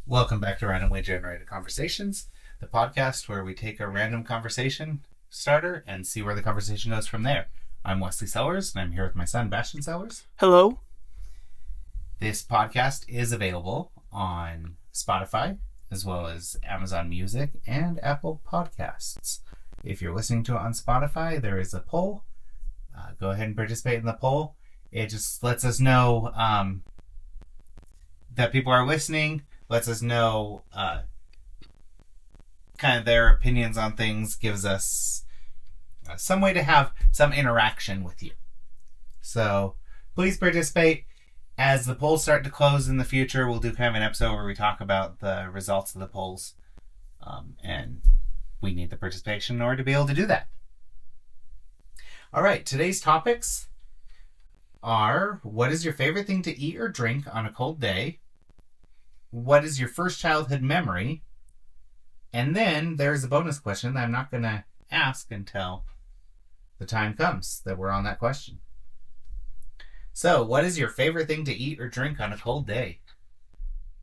Welcome back to Randomly Generated Conversations, the podcast where we take a random conversation starter and see where the conversation goes from there. I'm Wesley Sellers, and I'm here with my son, Bastian Sellers. Hello. This podcast is available on Spotify, as well as Amazon Music and Apple Podcasts. If you're listening to it on Spotify, there is a poll. Go ahead and participate in the poll. It just lets us know that people are listening, lets us know kind of their opinions on things, gives us some way to have some interaction with you. So please participate. As the polls start to close in the future, we'll do kind of an episode where we talk about the results of the polls. And we need the participation in order to be able to do that. All right, today's topics are: what is your favorite thing to eat or drink on a cold day? What is your first childhood memory? And then there's a bonus question that I'm not going to ask until the time comes that we're on that question. So, what is your favorite thing to eat or drink on a cold day?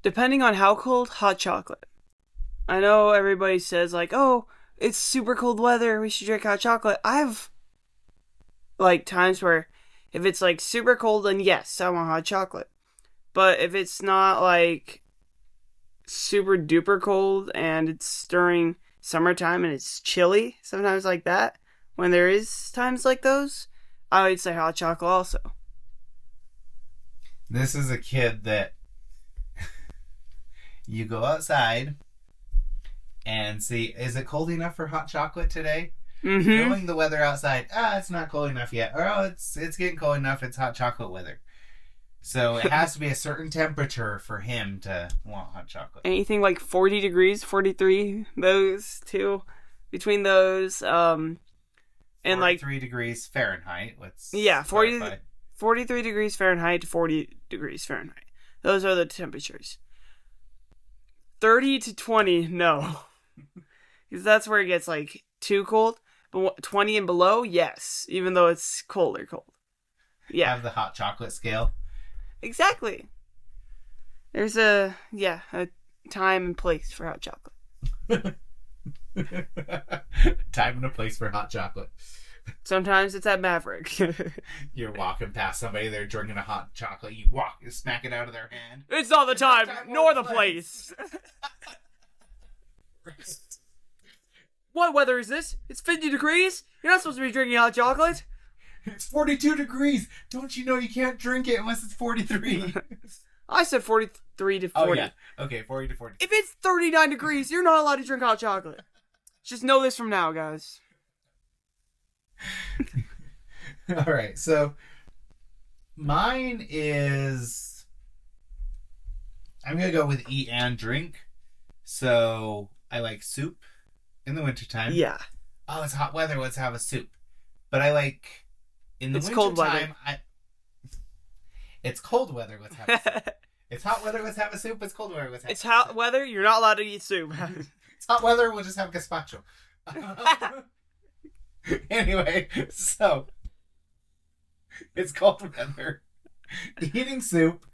Depending on how cold, hot chocolate. I know everybody says like, oh, it's super cold weather, we should drink hot chocolate. I have like times where if it's like super cold, then yes, I want hot chocolate. But if it's not like super duper cold and it's during summertime and it's chilly, sometimes like that, when there is times like those, I would say hot chocolate also. This is a kid that you go outside and see, is it cold enough for hot chocolate today? Mm-hmm. Knowing the weather outside, it's not cold enough yet. Or, it's getting cold enough, it's hot chocolate weather. So it has to be a certain temperature for him to want hot chocolate. Anything like 40 degrees, 43, those two, between those, and 43 like 3 degrees Fahrenheit. Let's 43 degrees Fahrenheit to 40 degrees Fahrenheit. Those are the temperatures. 30 to 20, no. Because that's where it gets like too cold. But 20 and below, yes. Even though it's cold. Yeah. Have the hot chocolate scale. Exactly. There's a time and place for hot chocolate. Time and a place for hot chocolate. Sometimes it's at Maverick. You're walking past somebody, they're drinking a hot chocolate, you smack it out of their hand. It's not the time nor the place. What weather is this? It's 50 degrees? You're not supposed to be drinking hot chocolate. It's 42 degrees. Don't you know you can't drink it unless it's 43? I said 43 to 40. Oh, yeah. Okay, 40 to 40. If it's 39 degrees, you're not allowed to drink hot chocolate. Just know this from now, guys. All right, so mine is, I'm going to go with eat and drink. So I like soup in the wintertime. Yeah. Oh, it's hot weather, let's have a soup. But I like, in the wintertime, cold weather. It's cold weather, let's have a soup. It's hot weather, let's have a soup. It's cold weather, let's have a soup. It's hot weather, you're not allowed to eat soup. It's hot weather, we'll just have gazpacho. Anyway, so it's cold weather. Eating soup,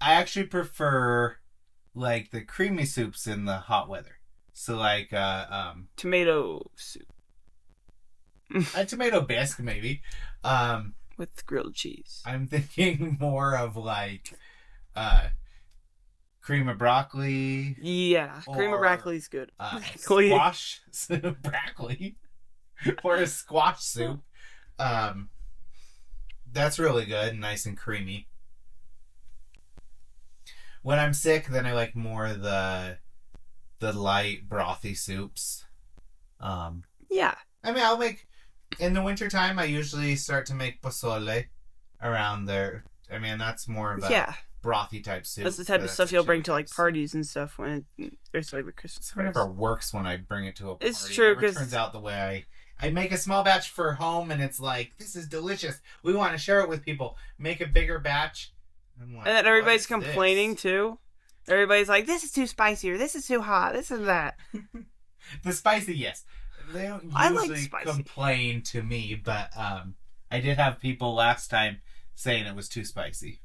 I actually prefer like the creamy soups in the hot weather. So like Tomato soup. A tomato bisque maybe. With grilled cheese. I'm thinking more of like cream of broccoli. Yeah, cream of broccoli is good. Squash soup, broccoli. Or a squash soup. That's really good, nice and creamy. When I'm sick, then I like more the light brothy soups. Yeah. I mean, I'll make, in the wintertime, I usually start to make pozole around there. I mean, that's more of a brothy type soup. That's the type of stuff you'll bring to like parties and stuff when there's like the Christmas. It never works when I bring it to a party. It's true, because it turns out the way I make a small batch for home, and it's like, this is delicious. We want to share it with people. Make a bigger batch. Like, and then everybody's complaining too. Everybody's like, this is too spicy, or this is too hot, this and that. The spicy, yes. They don't usually complain to me, but I did have people last time saying it was too spicy.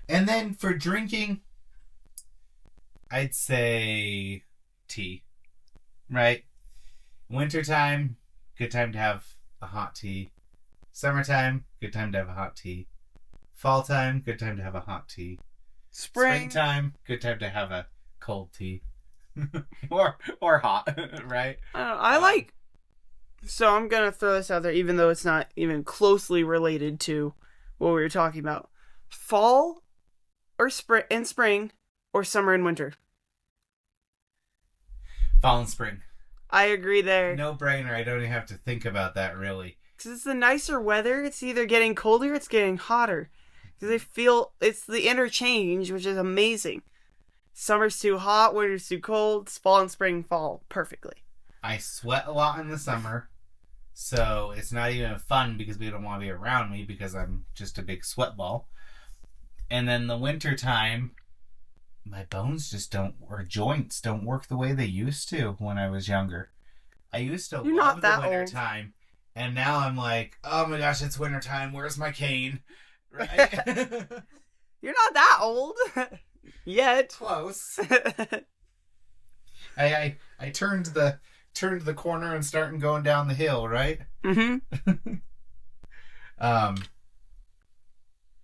And then for drinking, I'd say tea, right? Wintertime, good time to have a hot tea. Summertime, good time to have a hot tea. Fall time, good time to have a hot tea. Springtime, good time to have a cold tea. or hot, right? I like... So I'm going to throw this out there, even though it's not even closely related to what we were talking about. Fall or spring or summer and winter? Fall and spring. I agree there. No brainer. I don't even have to think about that, really. Because it's the nicer weather. It's either getting colder or it's getting hotter. Because I feel it's the interchange, which is amazing. Summer's too hot, winter's too cold. Fall and spring fall perfectly. I sweat a lot in the summer, so it's not even fun because people don't want to be around me because I'm just a big sweat ball. And then the winter time, my bones just don't, or joints don't work the way they used to when I was younger. I used to love the winter time, and now I'm like, oh my gosh, it's winter time. Where's my cane? Right? You're not that old yet. Close. I turned the corner and starting going down the hill, right? Mm-hmm.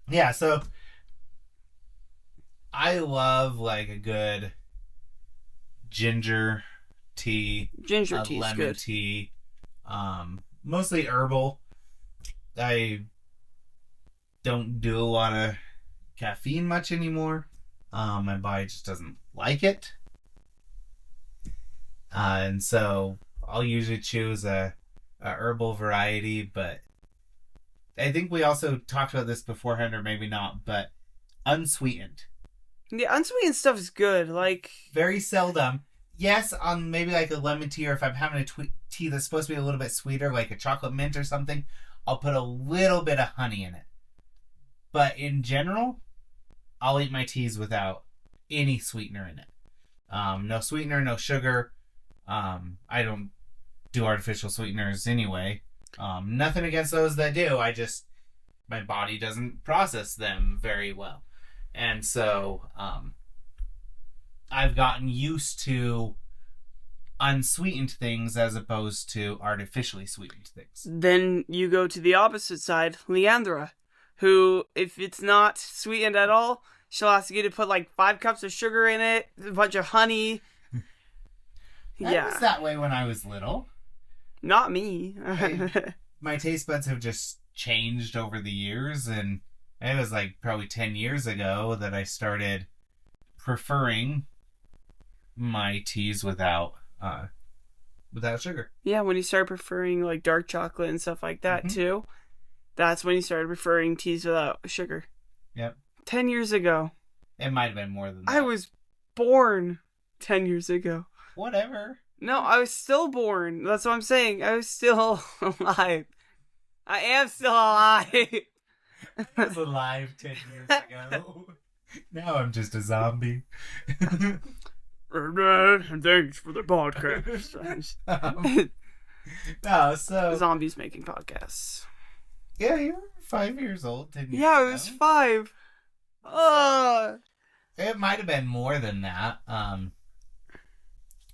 Yeah, so I love like a good ginger tea. Ginger tea, lemon good. tea. Mostly herbal. I don't do a lot of caffeine much anymore. My body just doesn't like it. And so I'll usually choose a herbal variety, but I think we also talked about this beforehand, or maybe not, but unsweetened. Yeah, unsweetened stuff is good. Like, very seldom. Yes, on maybe like a lemon tea, or if I'm having a tea that's supposed to be a little bit sweeter, like a chocolate mint or something, I'll put a little bit of honey in it. But in general, I'll eat my teas without any sweetener in it. No sweetener, no sugar. I don't do artificial sweeteners anyway. Nothing against those that do. My body doesn't process them very well. And so, I've gotten used to unsweetened things as opposed to artificially sweetened things. Then you go to the opposite side, Leandra, who, if it's not sweetened at all, she'll ask you to put like 5 cups of sugar in it, a bunch of honey. That was that way when I was little. Not me. My taste buds have just changed over the years, and it was like probably 10 years ago that I started preferring my teas without sugar. Yeah, when you start preferring like dark chocolate and stuff like that too, that's when you started preferring teas without sugar. Yep. 10 years ago. It might have been more than that. I was born 10 years ago. Whatever. No, I was still born. That's what I'm saying. I was still alive. I am still alive. I was alive 10 years ago. Now I'm just a zombie. Thanks for the podcast. No, so... Zombies making podcasts. Yeah, you were 5 years old. 10 years ago. I was 5. It might have been more than that.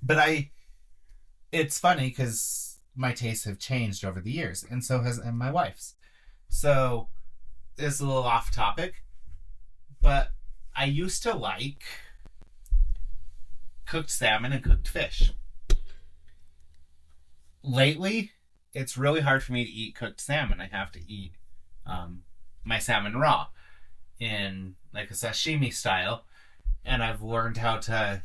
But it's funny because my tastes have changed over the years, and so has my wife's. So it's a little off topic, but I used to like cooked salmon and cooked fish. Lately, it's really hard for me to eat cooked salmon. I have to eat my salmon raw in like a sashimi style, and I've learned how to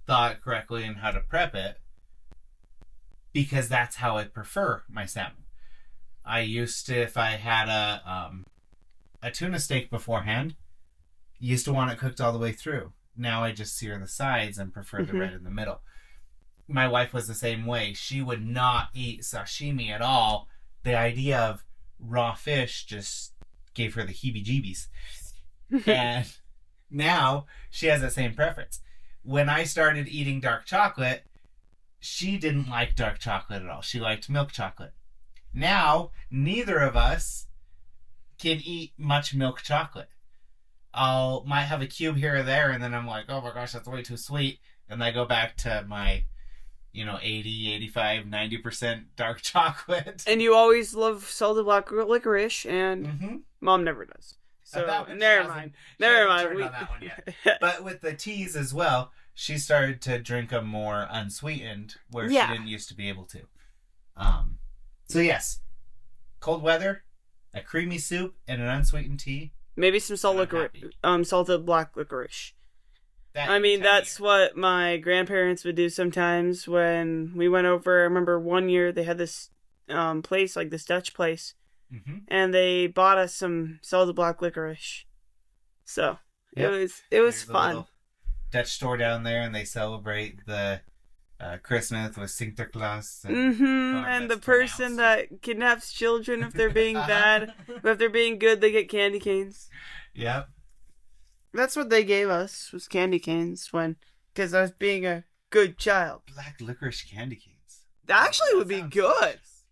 thaw it correctly and how to prep it because that's how I prefer my salmon. I used to, if I had a tuna steak beforehand, used to want it cooked all the way through. Now I just sear the sides and prefer the red in the middle. My wife was the same way. She would not eat sashimi at all. The idea of raw fish just gave her the heebie-jeebies. And now she has the same preference. When I started eating dark chocolate, she didn't like dark chocolate at all. She liked milk chocolate. Now, neither of us can eat much milk chocolate. might have a cube here or there, and then I'm like, oh my gosh, that's way too sweet. And I go back to my, 80, 85, 90% dark chocolate. And you always love salted black licorice, and Mm-hmm. Mom never does. So never mind. On that one yet. But with the teas as well, she started to drink them more unsweetened, where she didn't used to be able to. So yes, cold weather, a creamy soup, and an unsweetened tea. Maybe some salted black licorice. That's year. what my grandparents would do sometimes when we went over. I remember one year they had this place, like this Dutch place, and they bought us some salted black licorice. So it was fun. Dutch store down there, and they celebrate the Christmas with Sinterklaas. And the person that kidnaps children, if they're being bad, but if they're being good, they get candy canes. Yep. That's what they gave us, was candy canes, because I was being a good child. Black licorice candy canes. That actually would be good. Delicious.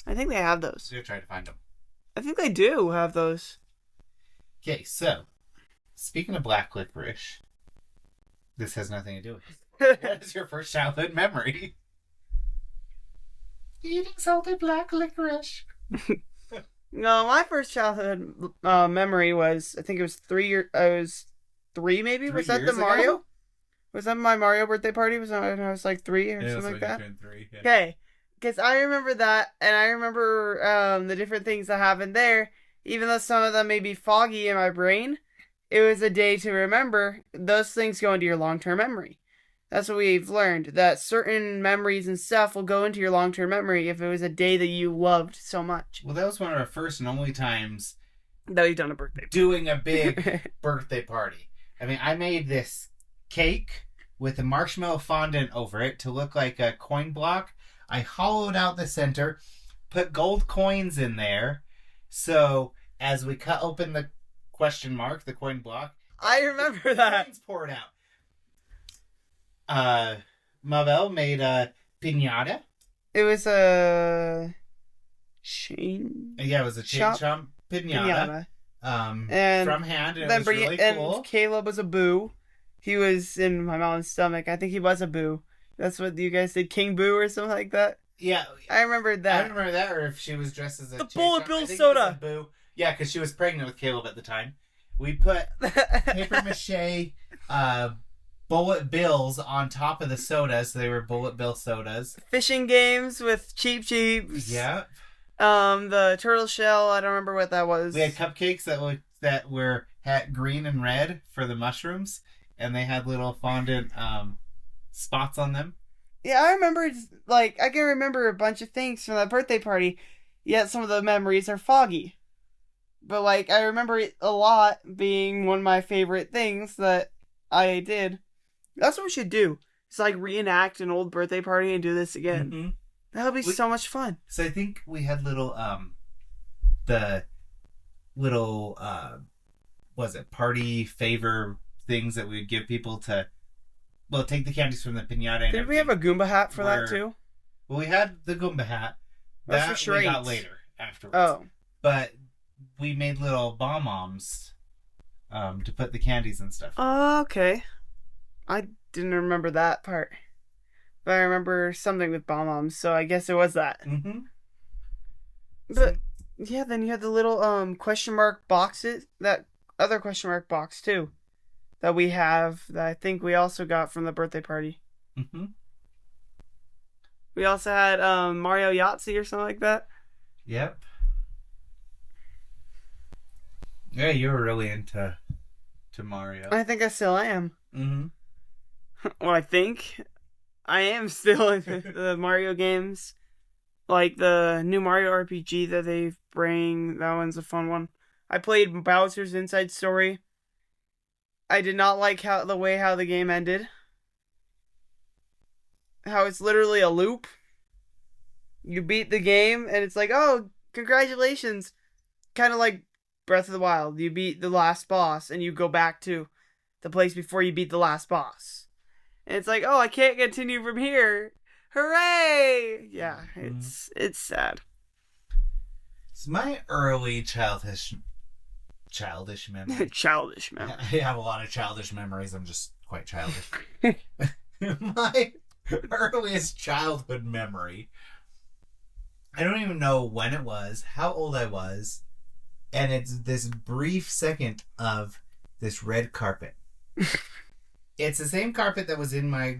I think they have those. You're trying to find them. I think they do have those. Okay, so, speaking of black licorice, this has nothing to do with it. What is your first childhood memory? Eating salted black licorice. No, my first childhood memory was, I think it was 3 years. I was 3 maybe. Was that the Mario? Ago? Was that my Mario birthday party? Was that when I was like 3 or something like that? 3, yeah. Okay, because I remember that, and I remember the different things that happened there. Even though some of them may be foggy in my brain, it was a day to remember. Those things go into your long-term memory. That's what we've learned, that certain memories and stuff will go into your long-term memory if it was a day that you loved so much. Well, that was one of our first and only times that we've done a birthday party. Doing a big birthday party. I mean, I made this cake with a marshmallow fondant over it to look like a coin block. I hollowed out the center, put gold coins in there, so as we cut open the question mark, the coin block, I remember that. Coins poured out. Mabel made a piñata. It was a chain. Yeah, it was a chain chomp piñata. And from hand, and it was really cool. And Caleb was a boo. He was in my mom's stomach. I think he was a boo. That's what you guys did, King Boo or something like that. Yeah, I remembered that. I remember that, or if she was dressed as a Bullet Bill soda. Boo. Yeah, because she was pregnant with Caleb at the time. We put paper mache bullet bills on top of the sodas, so they were bullet bill sodas. Fishing games with Cheep Cheeps. Yeah. The turtle shell, I don't remember what that was. We had cupcakes that were had green and red for the mushrooms, and they had little fondant spots on them. Yeah, I remember, I can remember a bunch of things from that birthday party, yet some of the memories are foggy. But, I remember it a lot being one of my favorite things that I did. That's what we should do. It's reenact an old birthday party and do this again. Mm-hmm. That would be so much fun. So I think we had little, party favor things that we would give people to, take the candies from the piñata. And did we have a Goomba hat for that too? Well, we had the Goomba hat. That's for sure. We got later, afterwards. Oh. But we made little bomb-oms to put the candies and stuff. Oh, okay. I didn't remember that part. But I remember something with bomb-oms, so I guess it was that. Mm-hmm. But, yeah, then you had the little question mark boxes, that other question mark box, too, that we have, that I think we also got from the birthday party. Mm-hmm. We also had Mario Yahtzee or something like that. Yep. Yeah, you were really into Mario. I think I still am. Mm-hmm. Well, I think I am still into the Mario games. Like the new Mario RPG that they bring. That one's a fun one. I played Bowser's Inside Story. I did not like how the game ended. How it's literally a loop. You beat the game and it's like, oh, congratulations. Kind of like Breath of the Wild. You beat the last boss and you go back to the place before you beat the last boss. And it's like, oh, I can't continue from here. Hooray! Yeah, it's sad. So my early childhood childish memory. Childish memory. I have a lot of childish memories. I'm just quite childish. My earliest childhood memory, I don't even know when it was, how old I was, and it's this brief second of this red carpet. It's the same carpet that was in my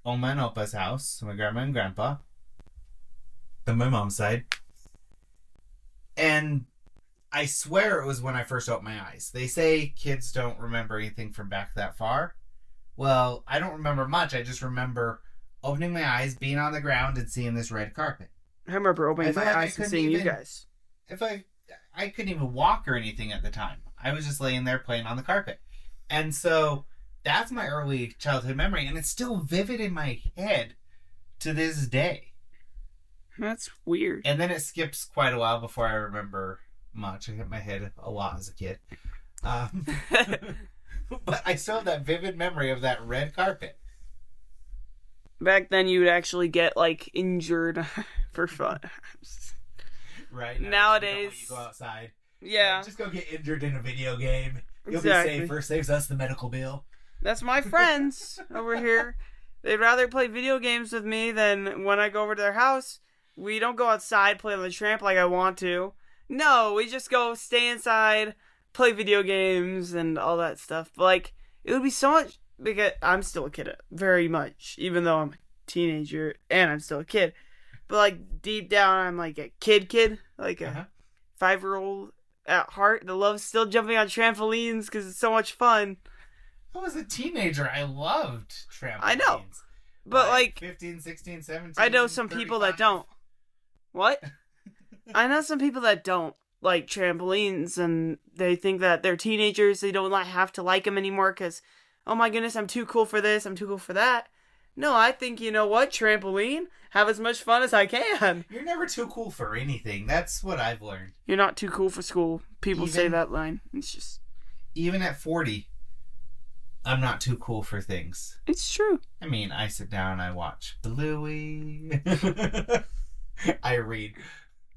Oma and Opa's house, my grandma and grandpa, on my mom's side. And I swear it was when I first opened my eyes. They say kids don't remember anything from back that far. Well, I don't remember much. I just remember opening my eyes, being on the ground, and seeing this red carpet. I remember opening my eyes and seeing you guys. I couldn't even walk or anything at the time. I was just laying there playing on the carpet. And so that's my early childhood memory, and it's still vivid in my head to this day. That's weird. And then it skips quite a while before I remember much. I hit my head a lot as a kid. But I still have that vivid memory of that red carpet. Back then, you would actually get, like, injured for fun. Right? Nowadays... You go outside. Yeah. Just go get injured in a video game. You'll Exactly. be safer. Saves us the medical bill. That's my friends over here. They'd rather play video games with me than when I go over to their house. We don't go outside, play on the tramp like I want to. No, we just go stay inside, play video games, and all that stuff. But, like, it would be so much... Because I'm still a kid, very much. Even though I'm a teenager and I'm still a kid. But, like, deep down, I'm, like, a kid. Like a 5-year-old at heart that loves still jumping on trampolines because it's so much fun. I was a teenager. I loved trampolines. I know. But, like... 15, 16, 17, I know some 35. people that don't. What? I know some people that don't like trampolines, and they think that they're teenagers, they don't have to like them anymore because, oh my goodness, I'm too cool for this, I'm too cool for that. No, I think, you know what, trampoline, have as much fun as I can. You're never too cool for anything. That's what I've learned. You're not too cool for school. People say that line. It's just... Even at 40, I'm not too cool for things. It's true. I mean, I sit down, I watch Bluey. I read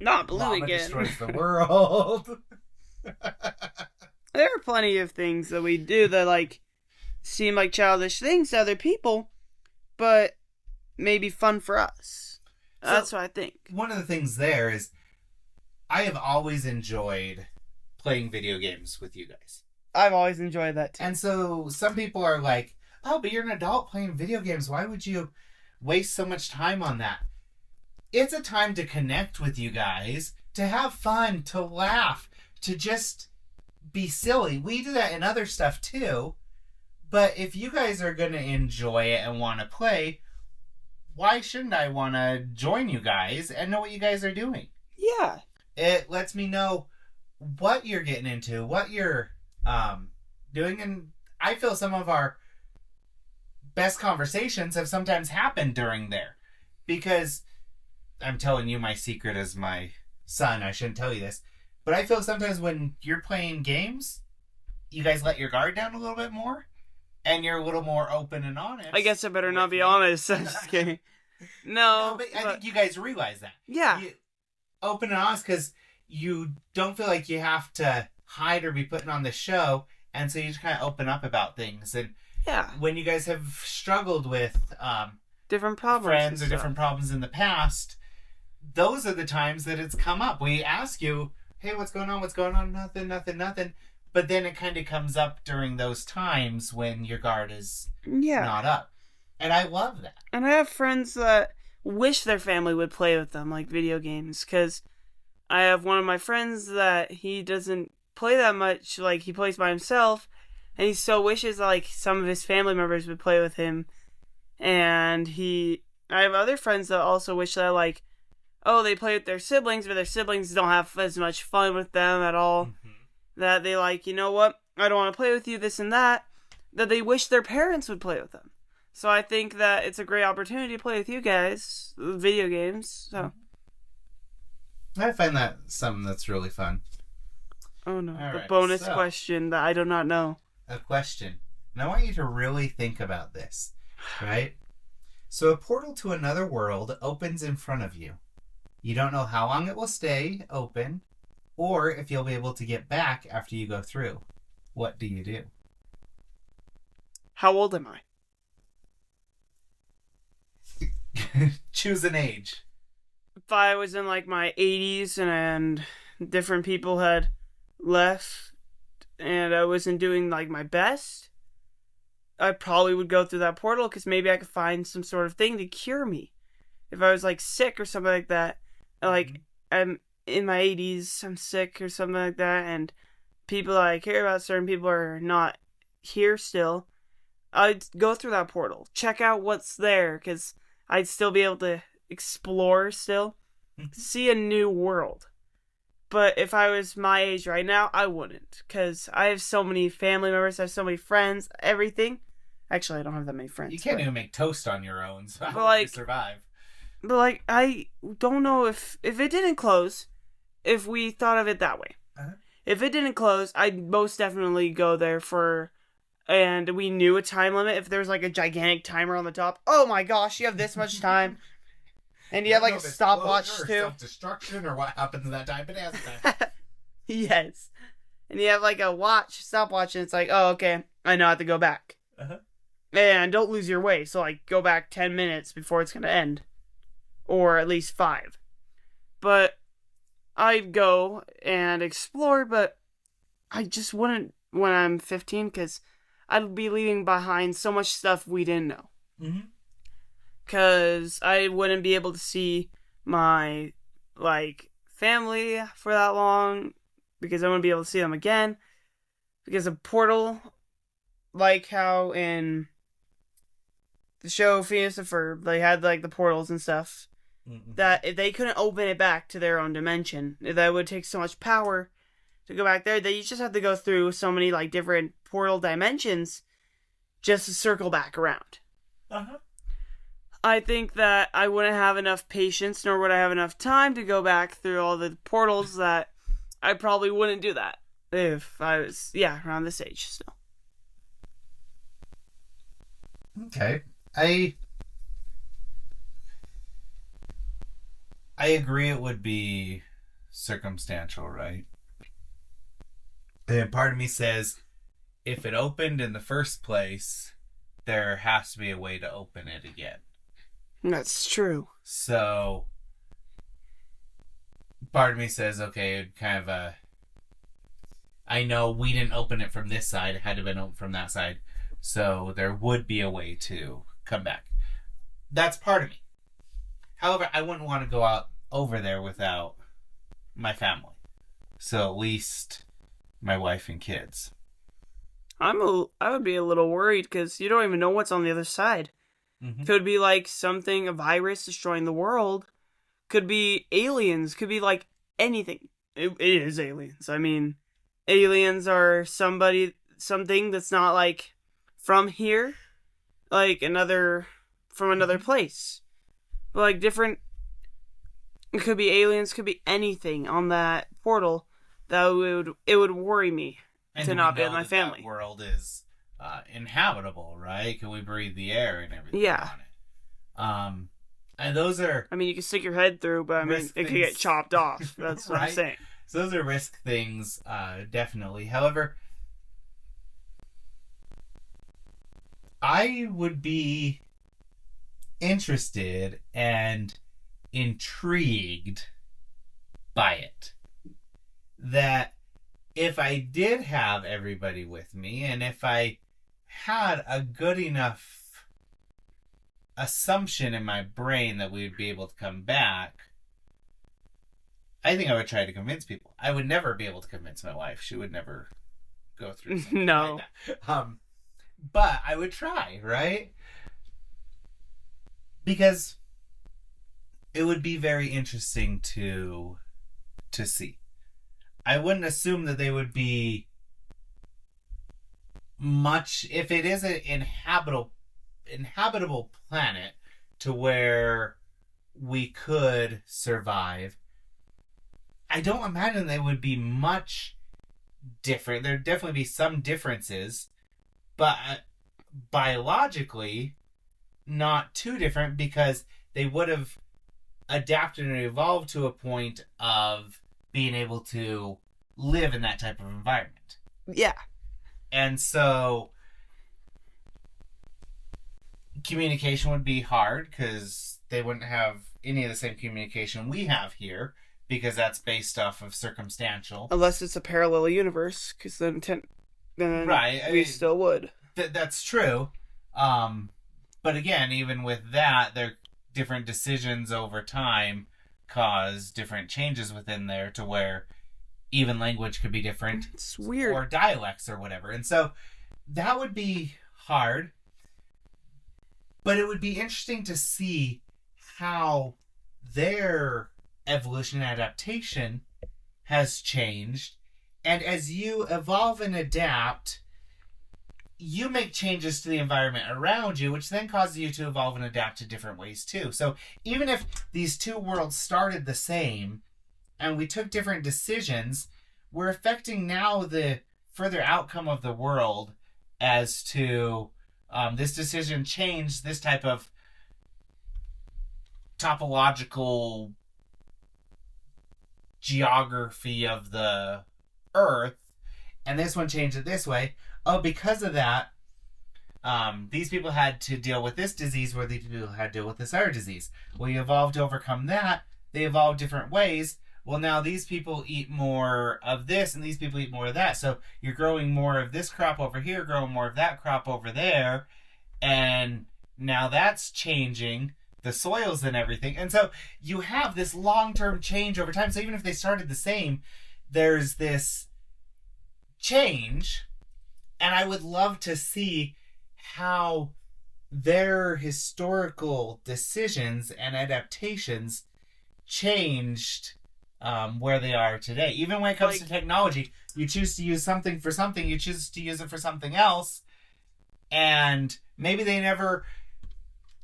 Not Blue Mama again. Destroys the World. There are plenty of things that we do that, like, seem like childish things to other people, but maybe fun for us. That's what I think. One of the things there is I have always enjoyed playing video games with you guys. I've always enjoyed that too. And so some people are like, oh, but you're an adult playing video games. Why would you waste so much time on that? It's a time to connect with you guys, to have fun, to laugh, to just be silly. We do that in other stuff too. But if you guys are going to enjoy it and want to play, why shouldn't I want to join you guys and know what you guys are doing? Yeah. It lets me know what you're getting into, what you're doing. And I feel some of our best conversations have sometimes happened during there. Because I'm telling you my secret as my son. I shouldn't tell you this. But I feel sometimes when you're playing games, you guys let your guard down a little bit more. And you're a little more open and honest. I guess I better not be honest. I'm just kidding. No, but I think you guys realize that. Yeah. Open and honest because you don't feel like you have to hide or be putting on the show. And so you just kind of open up about things. And yeah, when you guys have struggled with different problems, friends or different problems in the past, those are the times that it's come up. We ask you, hey, what's going on? What's going on? Nothing. But then it kind of comes up during those times when your guard is not up. And I love that. And I have friends that wish their family would play with them, like video games. Because I have one of my friends that he doesn't play that much. Like, he plays by himself. And he so wishes, like, some of his family members would play with him. And I have other friends that also wish that, like, oh, they play with their siblings, but their siblings don't have as much fun with them at all. Mm-hmm. That they like, you know what, I don't want to play with you, this and that. That they wish their parents would play with them. So I think that it's a great opportunity to play with you guys, video games. So I find that something that's really fun. Oh no, the bonus question that I do not know. A question. And I want you to really think about this, right? So a portal to another world opens in front of you. You don't know how long it will stay open or if you'll be able to get back after you go through. What do you do? How old am I? Choose an age. If I was in like my 80s and different people had left and I wasn't doing like my best, I probably would go through that portal because maybe I could find some sort of thing to cure me. If I was like sick or something like that, like I'm in my 80s, I'm sick or something like that, and people I care about, certain people are not here still, I'd go through that portal, check out what's there, because I'd still be able to explore still, see a new world. But if I was my age right now, I wouldn't, because I have so many family members, I have so many friends, everything. Actually, I don't have that many friends. You can't even make toast on your own, so how But, would like- you survive? But like, I don't know if it didn't close, if we thought of it that way. Uh-huh. If it didn't close, I'd most definitely go there for, and we knew a time limit. If there was like a gigantic timer on the top, oh my gosh, you have this much time. And you have like a stopwatch too. Self-destruction or what happens in that time, but it has a time. Yes. And you have like a stopwatch, and it's like, oh, okay, I know I have to go back. Uh-huh. And don't lose your way, so like go back 10 minutes before it's gonna end. Or at least 5. But I'd go and explore, but I just wouldn't when I'm 15, because I'd be leaving behind so much stuff we didn't know. Mm-hmm. Because I wouldn't be able to see my, like, family for that long, because I wouldn't be able to see them again. Because a portal, like how in the show Phineas and Ferb, they had, like, the portals and stuff, that if they couldn't open it back to their own dimension, that would take so much power to go back there that you just have to go through so many like different portal dimensions just to circle back around. Uh-huh. I think that I wouldn't have enough patience, nor would I have enough time to go back through all the portals, that I probably wouldn't do that if I was, around this age still. Okay. I agree it would be circumstantial, right? And part of me says, if it opened in the first place, there has to be a way to open it again. That's true. So, part of me says, okay, kind of I know we didn't open it from this side, it had to have been opened from that side, so there would be a way to come back. That's part of me. However, I wouldn't want to go out over there without my family. So at least my wife and kids. I would be a little worried because you don't even know what's on the other side. Mm-hmm. Could be like something, a virus destroying the world. Could be aliens. Could be like anything. It is aliens. I mean, aliens are something that's not like from here, like from another place. But like different, it could be aliens, could be anything on that portal that would worry me to not be with my family. That world is inhabitable, right? Can we breathe the air and everything Yeah. on it? And those are... I mean, you can stick your head through, but I mean, risk it could things. get chopped off. That's what I'm Right? saying. So those are risk things, definitely. However, I would be interested and intrigued by it. That if I did have everybody with me, and if I had a good enough assumption in my brain that we would be able to come back, I think I would try to convince people. I would never be able to convince my wife. She would never go through something No. like that. But I would try, right? Because it would be very interesting to see. I wouldn't assume that they would be much, if it is an inhabitable planet to where we could survive. I don't imagine they would be much different. There'd definitely be some differences, but biologically not too different, because they would have adapted and evolved to a point of being able to live in that type of environment. Yeah. And so communication would be hard because they wouldn't have any of the same communication we have here, because that's based off of circumstantial. Unless it's a parallel universe, because then right, we still would. That's true. But again, even with that, their different decisions over time cause different changes within there, to where even language could be different. It's weird. Or dialects or whatever. And so that would be hard. But it would be interesting to see how their evolution and adaptation has changed. And as you evolve and adapt, you make changes to the environment around you, which then causes you to evolve and adapt to different ways too. So even if these two worlds started the same and we took different decisions, we're affecting now the further outcome of the world as to this decision changed this type of topological geography of the Earth, and this one changed it this way. Oh, because of that, these people had to deal with this disease, where these people had to deal with this other disease. Well, you evolved to overcome that. They evolved different ways. Well, now these people eat more of this, and these people eat more of that. So you're growing more of this crop over here, growing more of that crop over there, and now that's changing the soils and everything. And so you have this long-term change over time. So even if they started the same, there's this change. And I would love to see how their historical decisions and adaptations changed where they are today. Even when it comes to technology, you choose to use something for something, you choose to use it for something else, and maybe they never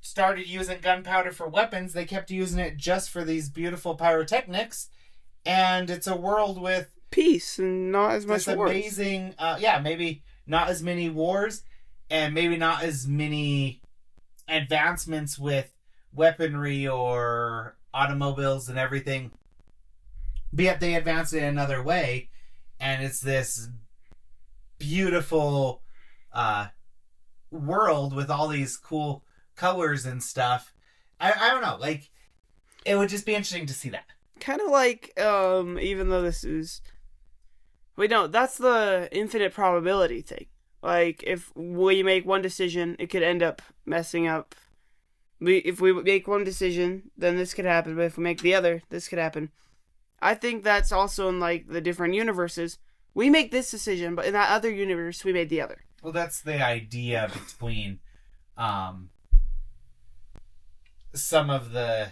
started using gunpowder for weapons. They kept using it just for these beautiful pyrotechnics, and it's a world with peace and not as much wars. Amazing, maybe not as many wars, and maybe not as many advancements with weaponry or automobiles and everything. But yet they advance it in another way, and it's this beautiful world with all these cool colors and stuff. I don't know, like, it would just be interesting to see that. Kind of like, even though this is... Wait, no, that's the infinite probability thing. Like, if we make one decision, it could end up messing up. If we make one decision, then this could happen, but if we make the other, this could happen. I think that's also in, like, the different universes. We make this decision, but in that other universe, we made the other. Well, that's the idea between some of the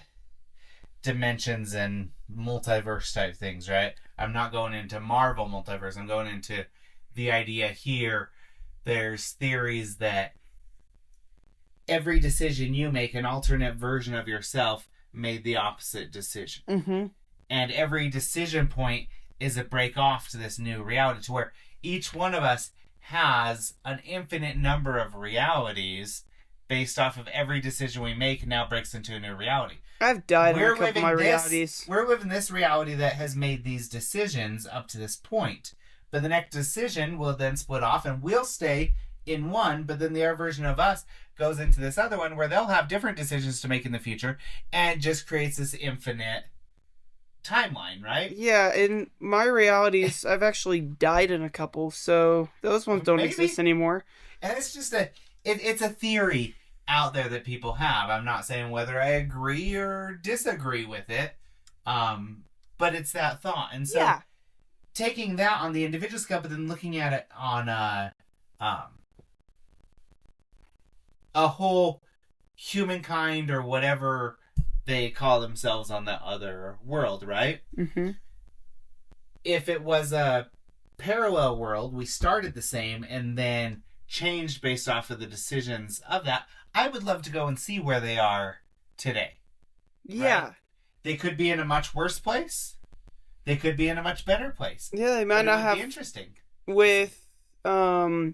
dimensions and multiverse type things, right? I'm not going into Marvel multiverse. I'm going into the idea here. There's theories that every decision you make, an alternate version of yourself made the opposite decision. Mm-hmm. And every decision point is a break off to this new reality, to where each one of us has an infinite number of realities based off of every decision we make, and now breaks into a new reality. I've died in a couple of my realities. We're living this reality that has made these decisions up to this point. But the next decision will then split off, and we'll stay in one, but then the other version of us goes into this other one, where they'll have different decisions to make in the future, and just creates this infinite timeline, right? Yeah, in my realities, I've actually died in a couple, so those ones don't exist anymore. And it's just it's a theory out there that people have. I'm not saying whether I agree or disagree with it, but it's that thought. And so taking that on the individual scale, but then looking at it on a whole humankind, or whatever they call themselves on the other world, right? Mm-hmm. If it was a parallel world, we started the same and then changed based off of the decisions of that, I would love to go and see where they are today. Yeah. Right? They could be in a much worse place. They could be in a much better place. Yeah, they might not have... Be interesting. With, how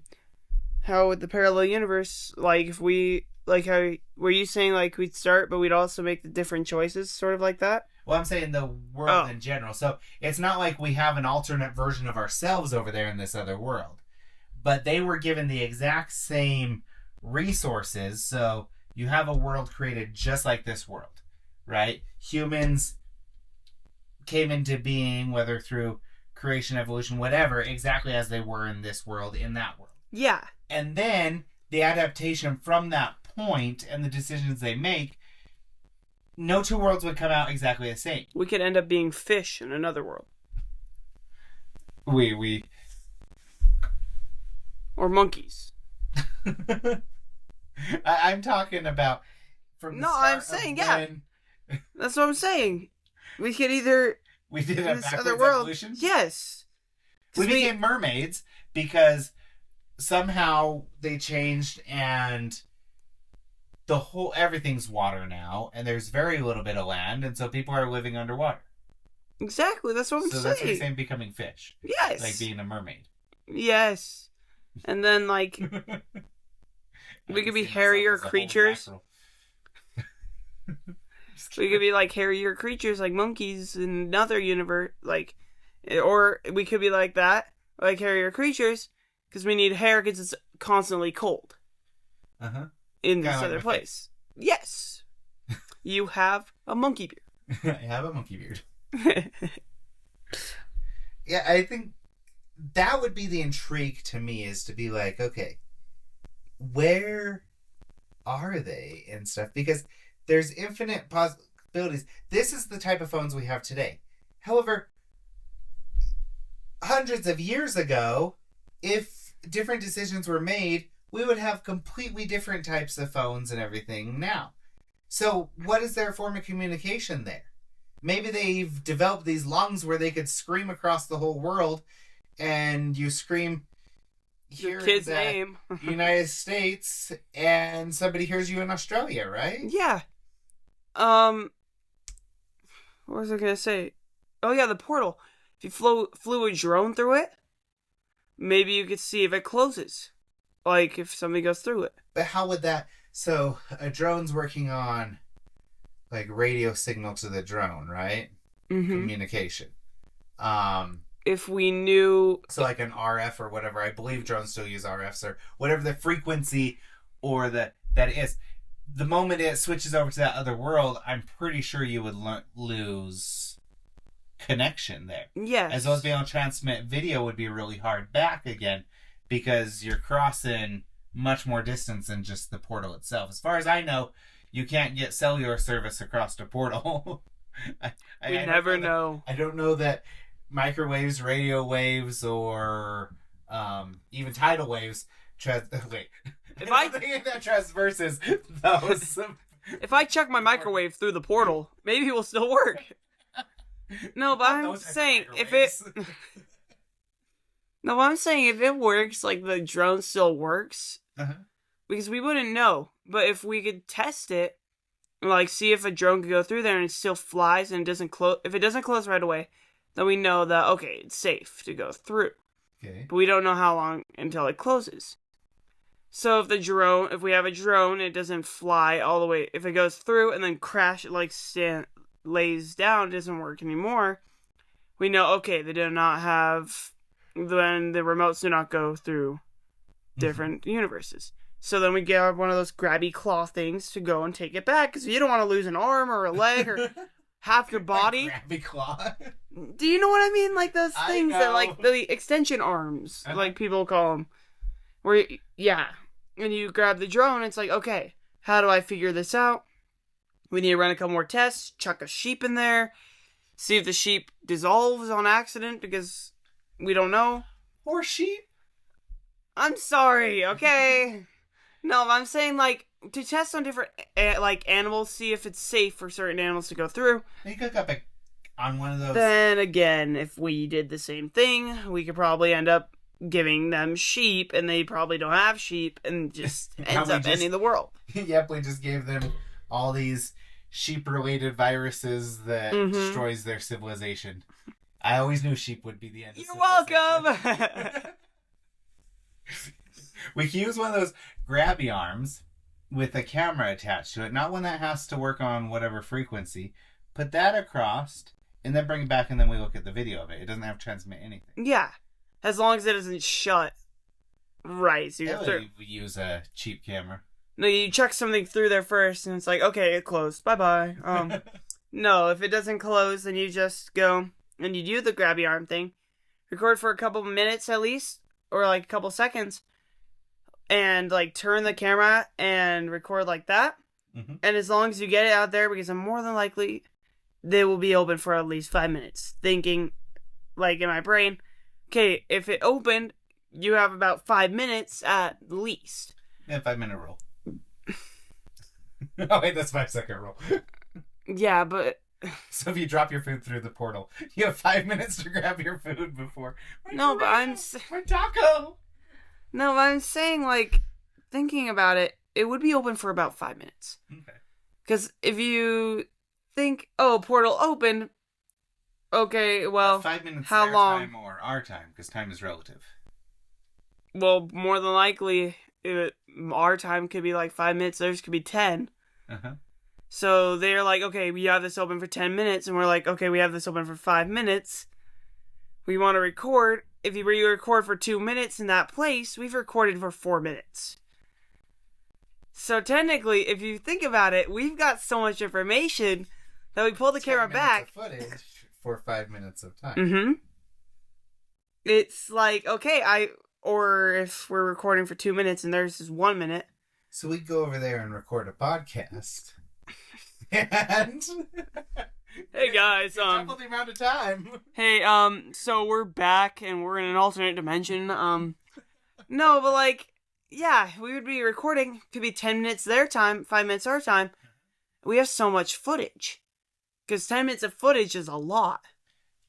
with the parallel universe, like, if we... Like, how... Were you saying, like, we'd start, but we'd also make the different choices, sort of like that? Well, I'm saying the world in general. So it's not like we have an alternate version of ourselves over there in this other world. But they were given the exact same resources. So you have a world created just like this world, right? Humans came into being, whether through creation, evolution, whatever, exactly as they were in this world, in that world. Yeah. And then the adaptation from that point and the decisions they make, no two worlds would come out exactly the same. We could end up being fish in another world. We. Or monkeys. I'm talking about from the No, start I'm saying, of yeah. when That's what I'm saying. We could either... we did a this backwards other world. evolution. Yes. We 'Cause became mermaids because somehow they changed and the whole everything's water now and there's very little bit of land and so people are living underwater. Exactly, that's what I'm So saying. that's what you're saying, becoming fish. Yes. Like being a mermaid. Yes. And then, like, we could be hairier creatures. We could be, like, hairier creatures, like monkeys in another universe. Like, or we could be like that, like hairier creatures, because we need hair because it's constantly cold. Uh-huh. In this Kinda like other my place. Yes. You have a monkey I have a monkey beard. beard. Yeah, I think that would be the intrigue to me, is to be like, okay, where are they and stuff? Because there's infinite possibilities. This is the type of phones we have today. However, hundreds of years ago, if different decisions were made, we would have completely different types of phones and everything now. So what is their form of communication there? Maybe they've developed these lungs where they could scream across the whole world, and you scream here Your kid's in the name. United States, and somebody hears you in Australia, right? Yeah. What was I gonna say? Oh yeah, the portal. If you flew a drone through it, maybe you could see if it closes. Like if somebody goes through it. But how would that... So, a drone's working on, like, radio signal to the drone, right? Mm-hmm. Communication. If we knew... So, like an RF or whatever. I believe drones still use RFs or whatever the frequency or that is. The moment it switches over to that other world, I'm pretty sure you would lose connection there. Yes. As well as being able to transmit video would be really hard back again, because you're crossing much more distance than just the portal itself. As far as I know, you can't get cellular service across the portal. We never know. I don't know that microwaves, radio waves, or even tidal waves. Wait. If I think that transverses those. If I chuck my microwave through the portal, maybe it will still work. No, but I'm saying if it... No, but I'm saying if it works, like the drone still works, because we wouldn't know. But if we could test it, like see if a drone could go through there and it still flies and it doesn't close. If it doesn't close right away, then we know that okay, it's safe to go through. Okay. But we don't know how long until it closes. So if we have a drone, it doesn't fly all the way. If it goes through and then crash, lays down, it doesn't work anymore. We know okay, they do not have. Then the remotes do not go through different universes. So then we get one of those grabby claw things to go and take it back, because you don't want to lose an arm or a leg or half your body. Grabby claw. Do you know what I mean? Like those things that, know. like the extension arms, like people call them. Where, and you grab the drone, it's like, okay, how do I figure this out? We need to run a couple more tests, chuck a sheep in there, see if the sheep dissolves on accident, because we don't know. Or sheep. I'm sorry, okay? No, I'm saying, like, to test on different, animals, see if it's safe for certain animals to go through. You could up on one of those. Then, again, if we did the same thing, we could probably end up giving them sheep, and they probably don't have sheep, and just ends up ending the world. Yep, we just gave them all these sheep-related viruses that destroys their civilization. I always knew sheep would be the end of You're welcome! We can use one of those grabby arms with a camera attached to it. Not one that has to work on whatever frequency. put that across, and then bring it back, and then we look at the video of it. It doesn't have to transmit anything. Yeah. As long as it doesn't shut. Right. So you have to... We use a cheap camera. No, you check something through there first, and it's like, okay, it closed. Bye-bye. No, if it doesn't close, then you just go and you do the grabby arm thing. Record for a couple minutes at least, or like a couple seconds. And like turn the camera and record like that. Mm-hmm. And as long as you get it out there, because I'm more than likely they will be open for at least 5 minutes. Thinking, like in my brain, okay, if it opened, you have about 5 minutes at least. Yeah, 5-minute rule. Oh wait, that's 5-second rule. Yeah, but... So if you drop your food through the portal, you have 5 minutes to grab your food before... No, but I'm... My taco! No, but I'm saying, like, thinking about it, it would be open for about 5 minutes. Okay. Because if you think, oh, portal opened, okay, well, 5 minutes how their long? time or our time, because time is relative. Well, more than likely, our time could be like 5 minutes, theirs could be 10. Uh-huh. So they're like, okay, we have this open for 10 minutes, and we're like, okay, we have this open for 5 minutes. We want to record. If you record for 2 minutes in that place, we've recorded for 4 minutes. So technically, if you think about it, we've got so much information that we pull the camera back. Footage for 5 minutes of time. Mm-hmm. It's like, okay, or if we're recording for 2 minutes and theirs is 1 minute. So we go over there and record a podcast. And hey guys, double the amount of time. Hey, so we're back and we're in an alternate dimension. No, but like, yeah, we would be recording. Could be 10 minutes their time, 5 minutes our time. We have so much footage. Because 10 minutes of footage is a lot.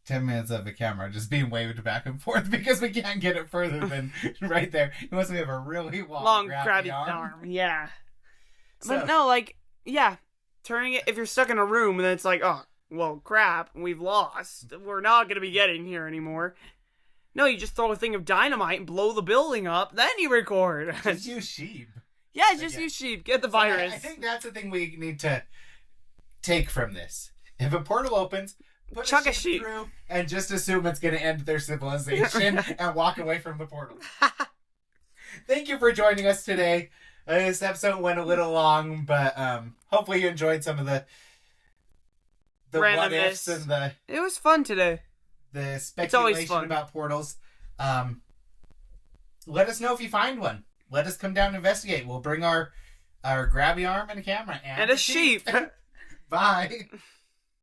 10 minutes of the camera just being waved back and forth because we can't get it further than right there. Unless we have a really long grabby arm. Yeah. So, but no, like, yeah. Turning it, if you're stuck in a room and then it's like, oh, well, crap, we've lost. We're not going to be getting here anymore. No, you just throw a thing of dynamite and blow the building up, then you record. Just use sheep. Yeah, just use sheep. Get the virus. I think that's the thing we need to take from this. If a portal opens, put Chuck a sheep through and just assume it's going to end their civilization and walk away from the portal. Thank you for joining us today. This episode went a little long, but hopefully you enjoyed some of the what ifs and the... It was fun today. The speculation about portals. Let us know if you find one. Let us come down and investigate. We'll bring our grabby arm and a camera. And a sheep. Bye.